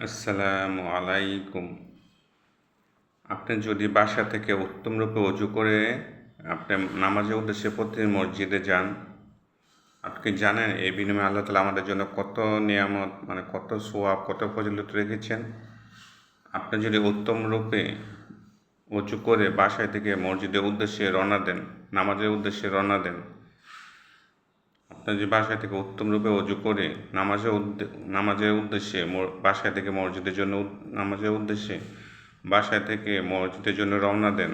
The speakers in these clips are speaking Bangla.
আসসালামু আলাইকুম। আপনি যদি বাসা থেকে উত্তমরূপে অজু করে আপনি নামাজের উদ্দেশ্যে প্রতিদিন মসজিদে যান, আপনি কি জানেন এই বিনিময়ে আল্লাহ তাআলা আমাদের জন্য কত নিয়ামত কত সোয়াব কত ফজিলত রেখেছেন। আপনি যদি উত্তমরূপে অজু করে বাসায় থেকে মসজিদের উদ্দেশ্যে রওনা দেন, নামাজের উদ্দেশ্যে রওনা দেন, আপনার যে বাসায় থেকে উত্তমরূপে অজু করে নামাজের উদ্দেশ্যে বাসায় থেকে মসজিদের জন্য নামাজের উদ্দেশ্যে বাসায় থেকে মসজিদের জন্য রওনা দেন,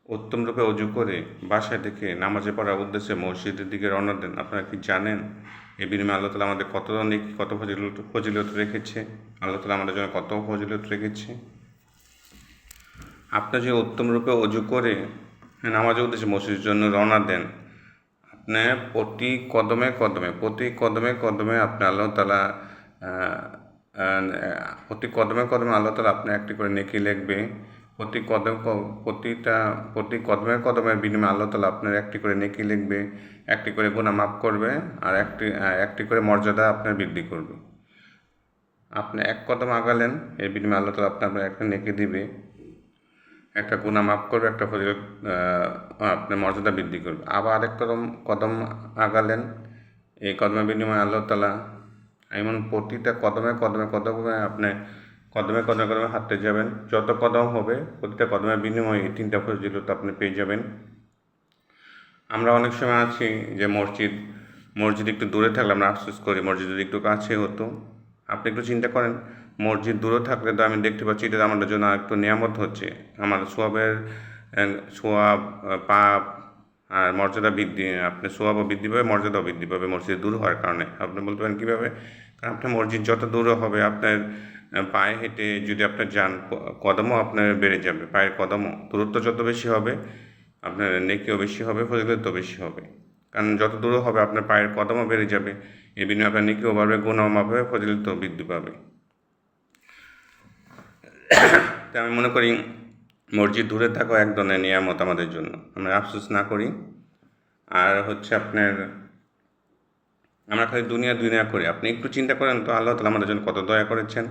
উত্তমরূপে অজু করে বাসায় থেকে নামাজে পড়ার উদ্দেশ্যে মসজিদের দিকে রওনা দেন, আপনারা কি জানেন এই বিনিময়ে আল্লাহ তাআলা আমাদের কত নেকি কত ফজিলত রেখেছে। আল্লাহ তাআলা আমাদের জন্য কত ফজিলত রেখেছে। আপনি যে উত্তমরূপে অজু করে নামাজের উদ্দেশ্যে মসজিদের জন্য রওনা দেন, আপনি প্রতি কদমে আপনি আল্লাহ তাআলা প্রতি কদমে আল্লাহ তাআলা আপনি একটি করে নেকি লিখবে। প্রতি কদমের বিনিময়ে আল্লাহ তাআলা আপনার একটি করে নেকি লিখবে, একটি করে গুনাহ মাফ করবে, আর একটি করে মর্যাদা আপনার বৃদ্ধি করবে। আপনি এক কদম আগালেন, এর বিনিময়ে আল্লাহ তাআলা আপনার একটা নেকি দিবে, একটা গুনাহ মাফ করবে, একটা ফজিলত আপনার মর্যাদা বৃদ্ধি করবে। আবার আরেক কদম আগালেন, এই কদমের বিনিময়ে আল্লাহ তাআলা এমন প্রতিটা কদমে আপনি কদমে হাঁটতে যাবেন, যত কদম হবে প্রতিটা কদমের বিনিময়ে এই 3টা ফজিলত আপনি পেয়ে যাবেন। আমরা অনেক সময় আছি যে মসজিদ একটু দূরে থাকলে আমরা আফসোস করি মসজিদ যদি একটু কাছে হতো। আপনি একটু চিন্তা করেন, মসজিদ দূরে থাকলে তো আমি দেখতে পাচ্ছি এটা আমাদের জন্য একটু নিয়ামত হচ্ছে। আমার সোয়াব পাপ আর মর্যাদা বৃদ্ধি, আপনি সোয়াবও বৃদ্ধি পাবে, মর্যাদাও বৃদ্ধি পাবে মসজিদ দূর হওয়ার কারণে। আপনি বলতে পারেন কীভাবে? কারণ আপনার মসজিদ যত দূরে হবে, আপনার পায়ে হেঁটে যদি আপনার যান, কদমও আপনার বেড়ে যাবে। পায়ের কদমও দূরত্ব যত বেশি হবে আপনার নেকিও বেশি হবে, ফজিলতও বেশি হবে। কারণ যত দূরে হবে আপনার পায়ের কদমও বেড়ে যাবে, এই বিনিময়ে আপনার নেকিও বাড়বে, গুনাহও মাফ হবে, ফজিলতও বৃদ্ধি পাবে। তাই আমি মনে করি মসজিদ দূরে থাকা এক ধরনের নিয়ামত আমাদের জন্য, আমরা আফসোস না করি। আর হচ্ছে আমরা খালি দুনিয়া করি। আপনি একটু চিন্তা করেন তো আল্লাহ তাআলা আমাদের জন্য কত দয়া করেছেন।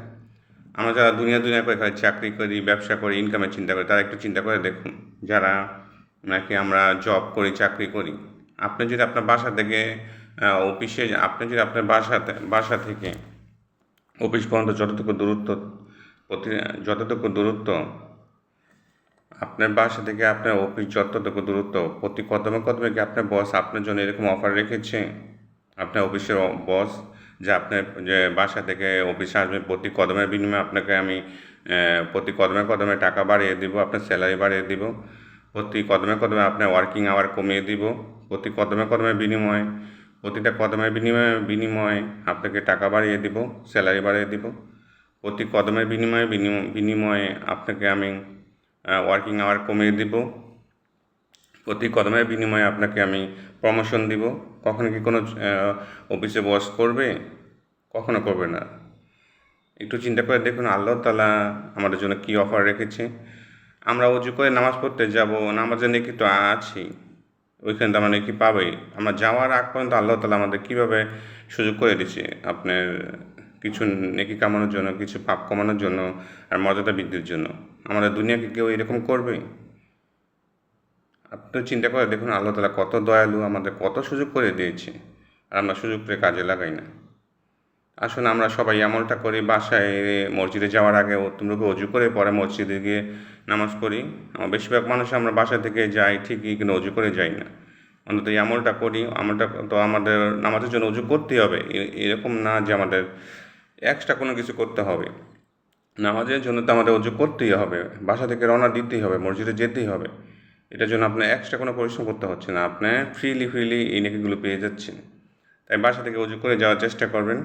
আমরা যারা দুনিয়া করে খালি চাকরি করি, ব্যবসা করি, ইনকামের চিন্তা করি, তারা একটু চিন্তা করে দেখুন যারা নাকি আমরা জব করি, চাকরি করি। আপনি যদি আপনার বাসা থেকে আপনি যদি আপনার বাসা থেকে অফিস পর্যন্ত যতটুকু দূরত্ব আপনার বাসা থেকে আপনার অফিস যতটুকু দূরত্ব, প্রতি কদমে কি আপনার বস আপনার জন্য এরকম অফার রেখেছে? আপনার অফিসের বস যে বাসা থেকে অফিসে আসবে, প্রতি কদমের বিনিময়ে আপনাকে আমি প্রতি কদমে টাকা বাড়িয়ে দিব, আপনার স্যালারি বাড়িয়ে দিব, প্রতি কদমে আপনার ওয়ার্কিং আওয়ার কমিয়ে দিব, প্রতি কদমের বিনিময়ে প্রতিটা কদমের বিনিময়ে আপনাকে টাকা বাড়িয়ে দিব, স্যালারি বাড়িয়ে দিব, প্রতি কদমের বিনিময়ে আপনাকে আমি ওয়ার্কিং আওয়ার কমিয়ে দিব, প্রতি কদমের বিনিময়ে আপনাকে আমি প্রমোশন দিব। কখনো কি কোনো অফিসে বস করবে? কখনো করবে না। একটু চিন্তা করে দেখুন আল্লাহ তাআলা আমাদের জন্য কী অফার রেখেছে। আমরা অজু করে নামাজ পড়তে যাব, নামাজের নেকি তো আছেই, ওইখানে তো আমরা নেকি পাবেই। আমরা যাওয়ার আগ পর্যন্ত আল্লাহ তাআলা আমাদের কীভাবে সুযোগ করে দিচ্ছে আপনার কিছু নেকি কামানোর জন্য, কিছু পাপ কমানোর জন্য, আর মর্যাদা বৃদ্ধির জন্য। আমাদের দুনিয়াকে কেউ এরকম করবে? আপনি চিন্তা করে দেখুন আল্লাহ তাআলা কত দয়ালু, আমাদের কত সুযোগ করে দিয়েছে, আর আমরা সুযোগটা কাজে লাগাই না। আসুন আমরা সবাই আমলটা করি, বাসায় মসজিদে যাওয়ার আগে উত্তমরূপে অজু করে পরে মসজিদে গিয়ে নামাজ পড়ি। বেশিরভাগ মানুষ আমরা বাসা থেকে যাই ঠিকই, কিন্তু অজু করে যাই না। অন্তত এই আমলটা করি। আমলটা তো আমাদের নামাজের জন্য অজু করতেই হবে, এরকম না যে আমাদের এক্সট্রা কোনো কিছু করতে হবে। নামাজের জন্য তো আমাদের অজু করতেই হবে, বাসা থেকে রওনা দিতেই হবে, মসজিদে যেতেই হবে। এটার জন্য আপনার এক্সট্রা কোনো পরিশ্রম করতে হচ্ছে না, আপনি ফ্রিলি এই নেকিগুলো পেয়ে যাচ্ছেন। তাই বাসা থেকে অজু করে যাওয়ার চেষ্টা করবেন।